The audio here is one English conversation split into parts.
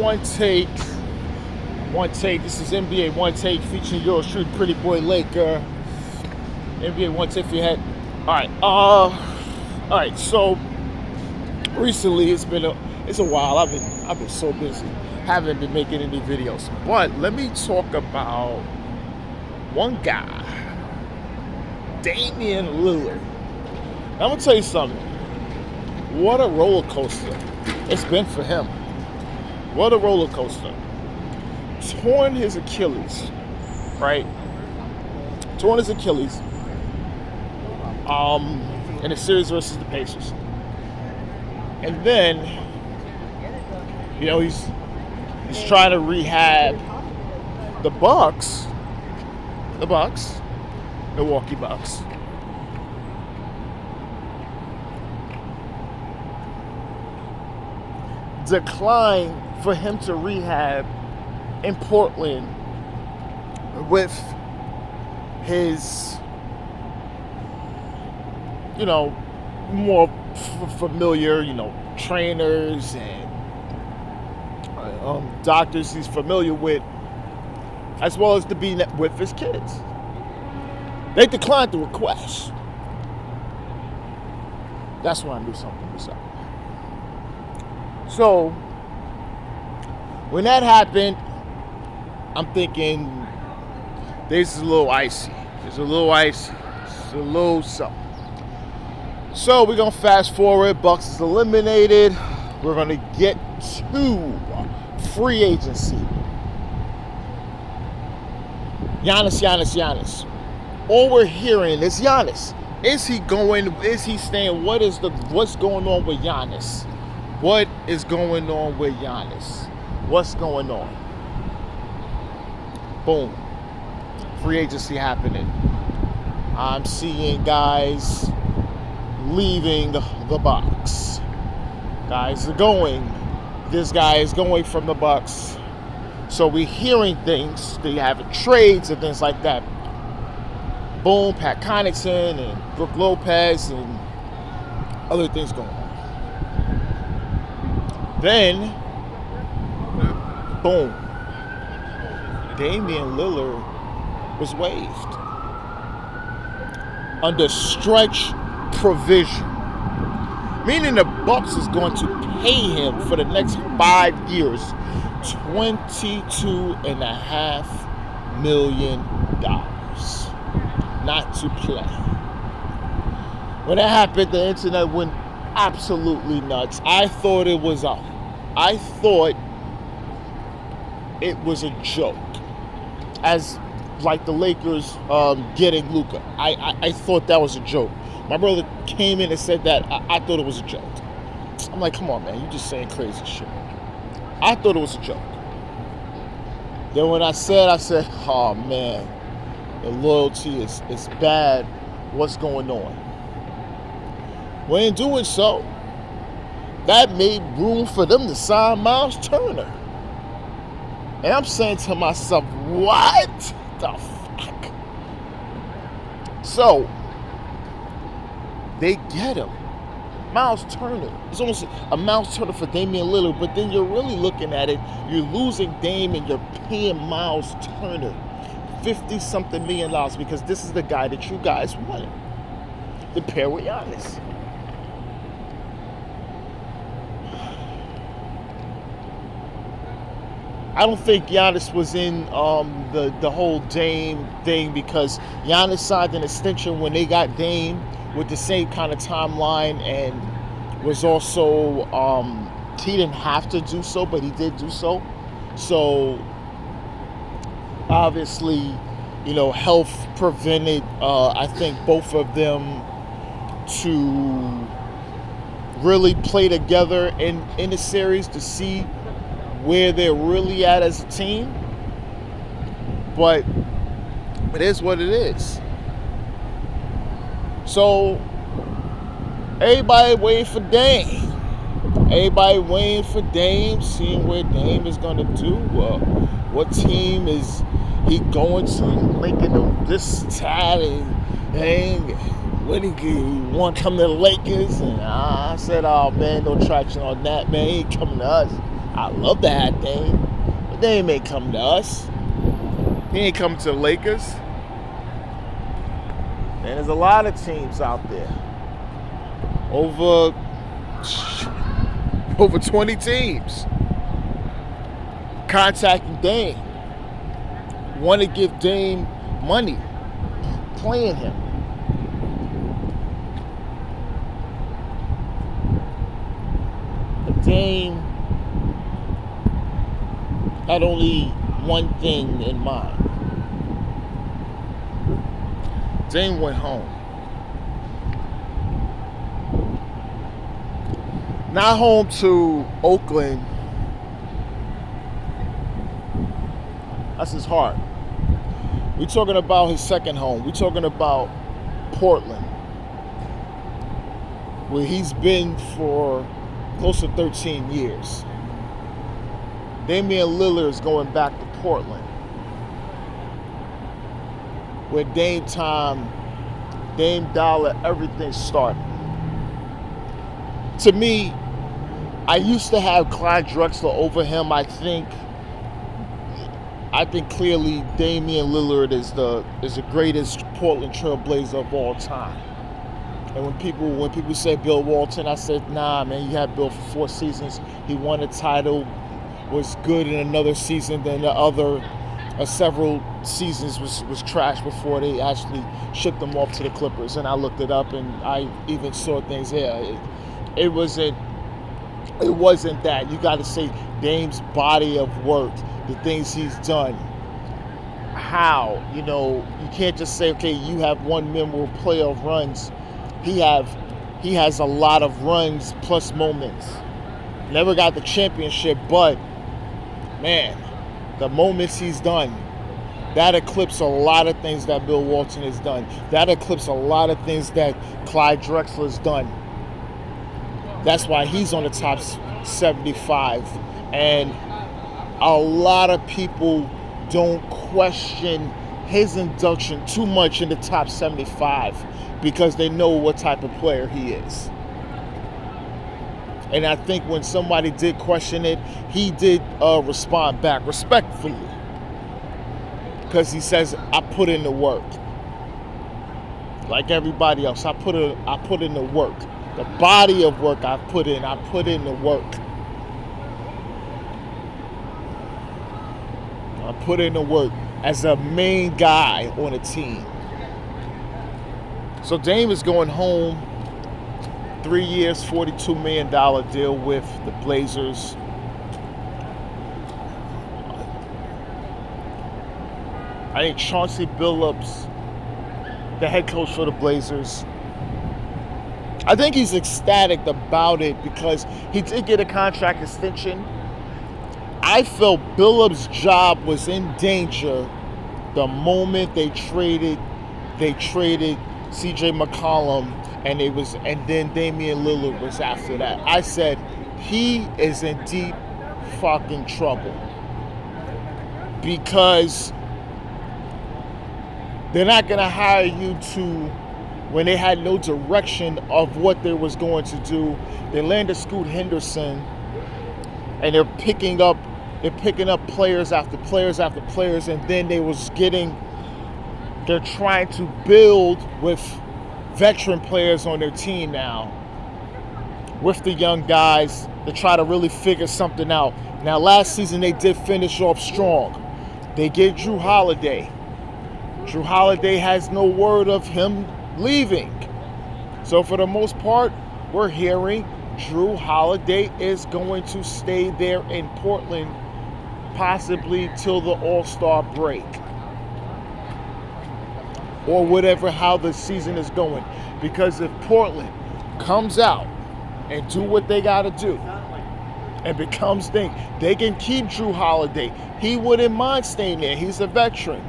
One Take. One Take. This is NBA One Take featuring yours truly, Pretty Boy Laker. NBA One Take for your head. Alright, so recently it's a while. I've been so busy. Haven't been making any videos. But let me talk about one guy, Dame Lillard. I'm gonna tell you something. What a roller coaster it's been for him. What a roller coaster. Torn his Achilles, right? Torn his Achilles in a series versus the Pacers. And then, he's trying to rehab the Milwaukee Bucks. Decline for him to rehab in Portland with his, more familiar, trainers and doctors he's familiar with, as well as to be with his kids. They declined the request. That's when I knew something was up. So, when that happened, I'm thinking, this is a little icy. It's a little icy. It's a little something. So, we're going to fast forward. Bucks is eliminated. We're going to get to free agency. Giannis. All we're hearing is Giannis. Is he staying? What's going on with Giannis? What is going on with Giannis? What's going on? Boom. Free agency happening. I'm seeing guys leaving the Bucks. Guys are going. This guy is going from the Bucks. So we're hearing things. They have trades and things like that. Boom, Pat Connaughton and Brook Lopez and other things going on. Then, boom, Damian Lillard was waived under stretch provision, meaning the Bucks is going to pay him for the next 5 years $22.5 million, not to play. When that happened, the internet went absolutely nuts. I thought it was a joke, as like the Lakers getting Luka. I thought that was a joke. My brother came in and said that I thought it was a joke. I'm like, come on, man, you just saying crazy shit. I thought it was a joke. Then when I said, oh man, the loyalty is bad. What's going on? Well, in doing so, that made room for them to sign Miles Turner. And I'm saying to myself, what the fuck? So, they get him. Miles Turner. It's almost a Miles Turner for Damian Lillard, but then you're really looking at it, you're losing Dame and you're paying Miles Turner $50-something million because this is the guy that you guys wanted to pair with Giannis. I don't think Giannis was in the whole Dame thing because Giannis signed an extension when they got Dame with the same kind of timeline and was also, he didn't have to do so, but he did do so. So, obviously, health prevented, I think, both of them to really play together in the series to see where they're really at as a team. But it is what it is. So everybody waiting for Dame. Everybody waiting for Dame, seeing where Dame is going to do. What team is he going to? Making them this talent thing. When he want to come to the Lakers. And I said, oh man, no traction on that, man. He ain't coming to us. I love to have Dame, but Dame ain't come to us. He ain't come to the Lakers. And there's a lot of teams out there. Over 20 teams contacting Dame. Want to give Dame money playing him. But Dame had only one thing in mind. Dame went home. Not home to Oakland. That's his heart. We're talking about his second home. We're talking about Portland, where he's been for close to 13 years. Damian Lillard is going back to Portland, where Dame time, Dame Dollar, everything started. To me, I used to have Clyde Drexler over him. I think clearly Damian Lillard is the greatest Portland Trailblazer of all time. And when people say Bill Walton, I said, nah, man, you had Bill for 4 seasons. He won a title, was good in another season, then the other several seasons was trash before they actually shipped him off to the Clippers. And I looked it up, and I even saw things there. It wasn't that. You got to say Dame's body of work, the things he's done. How, you can't just say, okay, you have one memorable playoff runs. He has a lot of runs plus moments. Never got the championship, but man, the moments he's done, that eclipses a lot of things that Bill Walton has done. That eclipses a lot of things that Clyde Drexler has done. That's why he's on the top 75. And a lot of people don't question his induction too much in the top 75 because they know what type of player he is. And I think when somebody did question it, he did respond back respectfully, because he says, I put in the work. Like everybody else, I put in the work. The body of work I put in the work. I put in the work as a main guy on a team. So Dame is going home. 3 years, $42 million deal with the Blazers. I think Chauncey Billups, the head coach for the Blazers, I think he's ecstatic about it because he did get a contract extension. I felt Billups' job was in danger the moment they traded CJ McCollum, and then Damian Lillard was after that. I said, he is in deep fucking trouble, because they're not going to hire you when they had no direction of what they was going to do. They landed Scoot Henderson, and they're picking up players after players after players, and then they're trying to build with veteran players on their team now, with the young guys, to try to really figure something out. Now, last season they did finish off strong. They get Drew Holiday. Drew Holiday has no word of him leaving. So for the most part, we're hearing Drew Holiday is going to stay there in Portland, possibly till the All-Star break, or whatever, how the season is going. Because if Portland comes out and do what they got to do and becomes thing, they can keep Drew Holiday. He wouldn't mind staying there. He's a veteran.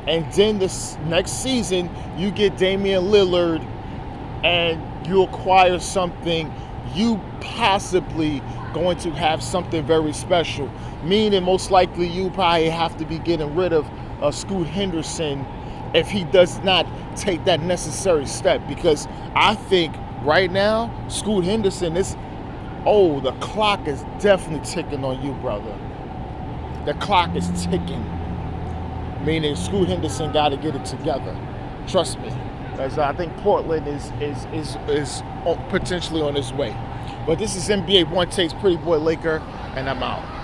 And then this next season, you get Damian Lillard, and you acquire something. You possibly going to have something very special. Meaning, most likely, you probably have to be getting rid of Scoot Henderson if he does not take that necessary step. Because I think right now, Scoot Henderson is Oh, the clock is definitely ticking on you, brother. The clock is ticking. Meaning Scoot Henderson got to get it together. Trust me. As I think Portland is potentially on his way. But this is NBA One Take's Pretty Boy Laker, and I'm out.